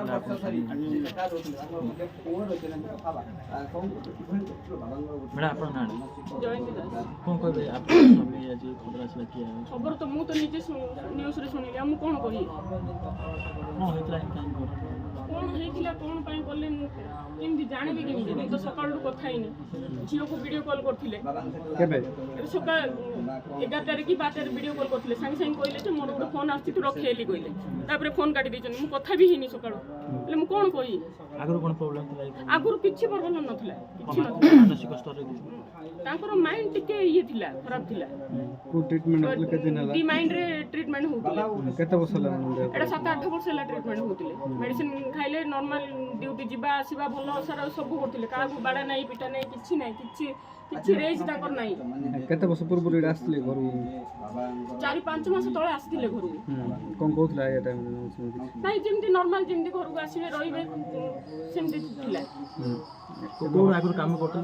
କରିଥିଲା ଆପଣ ମ୍ୟାଡ଼ାମ ଆପଣ ନା ଜୟନ୍ତୀ ଦାସ। କ'ଣ କହିବେ ଆପଣ ସ୍ୱାମୀ ଆଜି ଖବର ଆସିଲା କି ଖବର ତ ମୁଁ ତ ନିଜେ ନ୍ୟୁଜ୍ରେ ଶୁଣିଲି ଆଉ ମୁଁ କ'ଣ କହିବି କ'ଣ ହେଇଥିଲା କାହିଁକି କ'ଣ ହେଇଥିଲା କ'ଣ ପାଇଁ କଲେ ମୁଁ କେମିତି ଜାଣିବି କେମିତି ମୁଁ ତ ସକାଳଠୁ କଥା ହେଇନି ଝିଅକୁ ଭିଡ଼ିଓ କଲ୍ କରିଥିଲେ କେବେ ସକାଳ 11ଟାରେ କି 12ଟାରେ ଭିଡ଼ିଓ କଲ୍ କରିଥିଲେ ସାଙ୍ଗେ ସାଙ୍ଗେ କହିଲେ ଯେ ମୋର ଗୋଟେ ଫୋନ୍ ଆସୁଛି ତୁ ରଖେଇଲି କହିଲେ ତାପରେ ଫୋନ୍ କାଟି ଦେଇଛନ୍ତି ମୁଁ କଥା ବି ହେଇନି ସକାଳୁ ହେଲେ ମୁଁ କ'ଣ କହିବି ଆଗରୁ କ'ଣ ପ୍ରୋବ୍ଲେମ୍ ଥିଲା ଆଗରୁ କିଛି ପ୍ରୋବ୍ଲେମ୍ ନଥିଲା କିଛି ନଥିଲା ମାନସିକ ସ୍ତରରେ ତାଙ୍କର ମାଇଣ୍ଡ ଟିକେ ଇଏ ଥିଲା ଖରାପ ଥିଲା କୋଉ ଟ୍ରିଟମେଣ୍ଟ ହେଲେ କେତେ ଦିନ ହେଲା ଡି ମାଇଣ୍ଡରେ ଟ୍ରିଟମେଣ୍ଟ ହେଉଥିଲେ କେତେ ବର୍ଷ ହେଲା ଏଇଟା 7-8 ବର୍ଷ ହେଲା ଟ୍ରିଟମେଣ୍ଟ ହେଉଥିଲେ ମେଡ଼ିସିନ ଖାଇଲେ ନର୍ମାଲ ଡ୍ୟୁଟି ଯିବା ଆସିବା ଭଲ ସାରା ସବୁ କରୁଥିଲେ କାହାକୁ ବାଡ଼ା ନାହିଁ ପିଟା ନାହିଁ କିଛି ନାହିଁ କିଛି ରେଞ୍ଜ ତାଙ୍କର ନାହିଁ କେତେ ବର୍ଷ ପୂର୍ବରୁ ଏଇଟା ଆସିଥିଲେ ଘରୁ 4-5 ମାସ ତଳେ ଆସିଥିଲେ ଘରକୁ କ'ଣ କହୁଥିଲା ଏ ଟାଇମ୍ ନାଇଁ ଯେମିତି ନର୍ମାଲ ଯେମିତି ଘରକୁ ଆସିବେ ରହିବେ ସେମିତି ଥିଲା ଆଗରୁ କାମ କରୁଥିଲେ